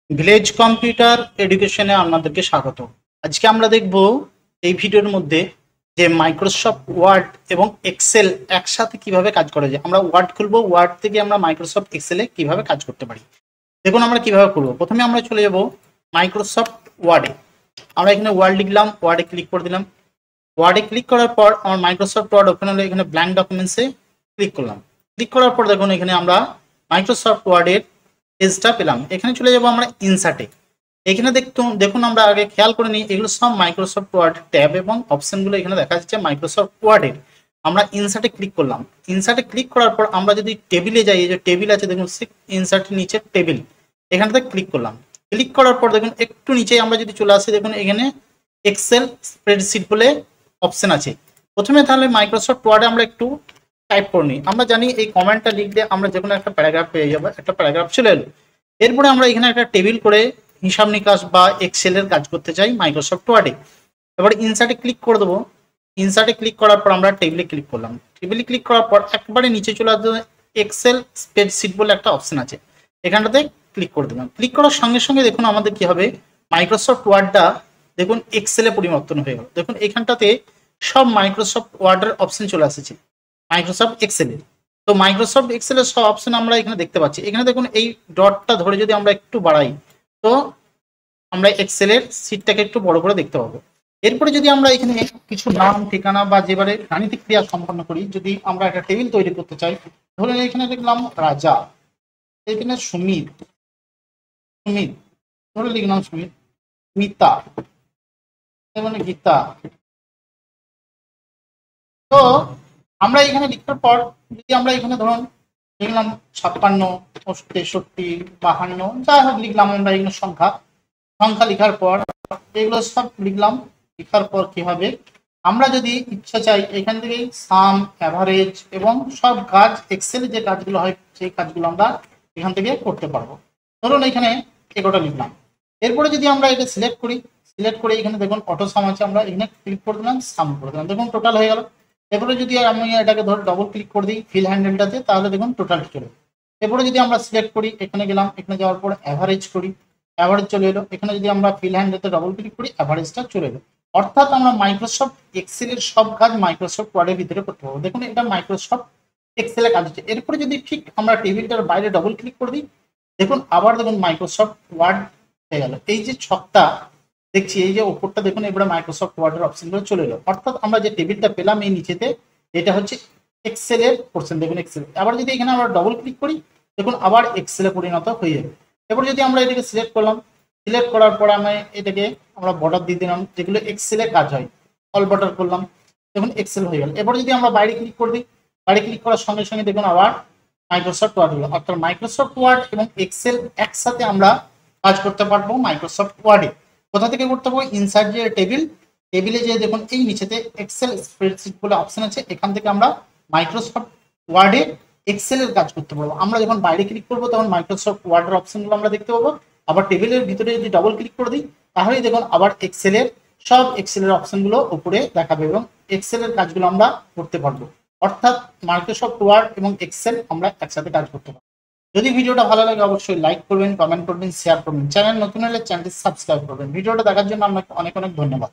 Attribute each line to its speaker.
Speaker 1: Village computer এডুকেশনে আপনাদেরকে স্বাগত। আজকে আমরা দেখব এই ভিডিওর মধ্যে যে মাইক্রোসফট ওয়ার্ড এবং এক্সেল একসাথে কিভাবে কাজ করা যায়। আমরা ওয়ার্ড খুলবো, ওয়ার্ড থেকে আমরা মাইক্রোসফট এক্সেলে কিভাবে কাজ করতে পারি। দেখুন আমরা কিভাবে করব। প্রথমে আমরা চলে যাব মাইক্রোসফট ওয়ার্ডে। আমরা এখানে ওয়ার্ড লিখলাম, ওয়ার্ডে ক্লিক করে দিলাম। ওয়ার্ডে ক্লিক করার পর আমার মাইক্রোসফট ওয়ার্ড ওপেন হলো। এখানে ব্ল্যাঙ্ক ডকুমেন্টসে ক্লিক করলাম। ক্লিক করার পর দেখুন এখানে আমরা মাইক্রোসফট ওয়ার্ডের পেজটা পেলাম। এখানে চলে যাব আমরা ইনসার্টে। এখানে দেখুন আমরা আগে খেয়াল করে নিই, এগুলো সব মাইক্রোসফট ওয়ার্ড ট্যাব এবং অপশনগুলো এখানে দেখা যাচ্ছে মাইক্রোসফট ওয়ার্ডের। আমরা ইনসার্টে ক্লিক করলাম। ইনসার্টে ক্লিক করার পর আমরা যদি টেবিলে যাই, এই যে টেবিল আছে দেখুন, ইনসার্টের নিচে টেবিল, এখানটাতে ক্লিক করলাম। ক্লিক করার পর দেখুন একটু নিচে আমরা যদি চলে আসি, দেখুন এখানে এক্সেল স্প্রেডশিট বলে অপশন আছে। প্রথমে তাহলে মাইক্রোসফট ওয়ার্ডে আমরা একটু টাইপ করে নিই। আমরা জানি এই কমেন্টটা লিখলে আমরা যে কোনো একটা প্যারাগ্রাফ পেয়ে যাবো, একটা প্যারাগ্রাফ চলে এলো। এরপরে আমরা এখানে একটা টেবিল করে হিসাব নিকাশ বা এক্সেলের কাজ করতে চাই মাইক্রোসফট ওয়ার্ডে। এবারে ইনসার্টে ক্লিক করে দেবো। ইনসার্টে ক্লিক করার পর আমরা টেবিলে ক্লিক করলাম। টেবিলে ক্লিক করার পর একবারে নিচে চলে আসবে এক্সেল স্প্রেডশিট বলে একটা অপশন আছে, এখানটাতে ক্লিক করে দিলাম। ক্লিক করার সঙ্গে সঙ্গে দেখুন আমাদের কি হবে, মাইক্রোসফট ওয়ার্ডটা দেখুন এক্সেলে পরিবর্তন হয়ে গেল। দেখুন এখানটাতে সব মাইক্রোসফট ওয়ার্ডের অপশন চলে আসছে মাইক্রোসফট এক্সেলের। তো মাইক্রোসফট এক্সেলের সব অপশন আমরা এখানে দেখতে পাচ্ছি। এখানে দেখুন এই ডটটা ধরে যদি আমরা একটু বাড়াই, তো আমরা এক্সেলের সিটটাকে একটু বড় করে দেখতে পাবো। এরপরে যদি আমরা এখানে কিছু নাম, ঠিকানা বা যেবারে গাণিতিক ক্রিয়া সম্পন্ন করি, যদি আমরা একটা টেবিল তৈরি করতে চাই, ধরুন এখানে লিখলাম রাজা, এখানে সুমিত, ধরে লিখলাম সুমিত, মিতা, মানে গীতা। তো আমরা এখানে লিখার পর যদি আমরা এখানে ধরুন লিখলাম 56, 63, 52, যাই হোক লিখলাম আমরা এখানে সংখ্যা লিখার পর এগুলো সব লিখলাম। লিখার পর কি হবে, আমরা যদি ইচ্ছা চাই এখান থেকে সাম, অ্যাভারেজ এবং সব কাজ এক্সেলে যে কাজগুলো হয় সেই কাজগুলো আমরা এখান থেকে করতে পারবো। ধরুন এখানে এগোটা লিখলাম। এরপরে যদি আমরা এটা সিলেক্ট করি, সিলেক্ট করে এখানে দেখুন অটো সাম আছে, আমরা এখানে ক্লিক করে দিলাম, সাম করে দিলাম, দেখুন টোটাল হয়ে গেল। এরপরে যদি আমি এটাকে ধরে ডবল ক্লিক করে দিই ফিল হ্যান্ডেলটাতে, তাহলে দেখুন টোটাল চলে। এরপরে যদি আমরা সিলেক্ট করি, এখানে গেলাম, এখানে যাওয়ার পর অ্যাভারেজ করি, অ্যাভারেজ চলে এলো। এখানে যদি আমরা ফিল হ্যান্ডেলতে ডবল ক্লিক করি, অ্যাভারেজটা চলে এলো। অর্থাৎ আমরা মাইক্রোসফট এক্সেলের সব কাজ মাইক্রোসফট ওয়ার্ডের ভিতরে করতে পারবো। দেখুন এটা মাইক্রোসফট এক্সেলের কাজ হচ্ছে। এরপরে যদি ঠিক আমরা টেবিলটার বাইরে ডবল ক্লিক করে দিই, দেখুন আবার দেখুন মাইক্রোসফট ওয়ার্ড হয়ে গেল। এই যে ছকটা দেখছি, এই যে ওপরটা দেখুন, এবারে মাইক্রোসফট ওয়ার্ডের অপশনগুলো চলে এলো। অর্থাৎ আমরা যে টেবিলটা পেলাম এই নিচেতে, এটা হচ্ছে এক্সেলের পোর্শন। দেখুন এক্সেল। আবার যদি এখানে আমরা ডবল ক্লিক করি, দেখুন আবার এক্সেলে পরিণত হয়ে যাবে। এবার যদি আমরা এটাকে সিলেক্ট করলাম, সিলেক্ট করার পর এটাকে আমরা বর্ডার দিয়ে দিলাম, যেগুলো এক্সেলে কাজ হয়, অল বর্ডার করলাম, দেখুন এক্সেল হয়ে গেল। এবার যদি আমরা বাইরে ক্লিক করে দিই, বাইরে ক্লিক করার সঙ্গে সঙ্গে দেখুন আবার মাইক্রোসফট ওয়ার্ড হলো। অর্থাৎ মাইক্রোসফট ওয়ার্ড এবং এক্সেল একসাথে আমরা কাজ করতে পারবো মাইক্রোসফট ওয়ার্ডে। কোথা থেকে করতে পারবো, ইনসার্ট যে টেবিল, টেবিলে যে দেখুন এই নিচেতে এক্সেল স্প্রেডশিট বলে অপশন আছে, এখান থেকে আমরা মাইক্রোসফট ওয়ার্ডে এক্সেলের কাজ করতে পারবো। আমরা যখন বাইরে ক্লিক করবো তখন মাইক্রোসফট ওয়ার্ডের অপশনগুলো আমরা দেখতে পাবো। আবার টেবিলের ভিতরে যদি ডবল ক্লিক করে দিই, তাহলেই দেখুন আবার সব এক্সেলের অপশনগুলো উপরে দেখাবে এবং এক্সেলের কাজগুলো আমরা করতে পারবো। অর্থাৎ মাইক্রোসফট ওয়ার্ড এবং এক্সেল আমরা একসাথে কাজ করতে পারবো। যদি ভিডিওটা ভালো লাগে অবশ্যই লাইক করবেন, কমেন্ট করবেন, শেয়ার করবেন। চ্যানেল নতুন হলে চ্যানেলটি সাবস্ক্রাইব করবেন। ভিডিওটা দেখার জন্য আপনাকে অনেক অনেক ধন্যবাদ।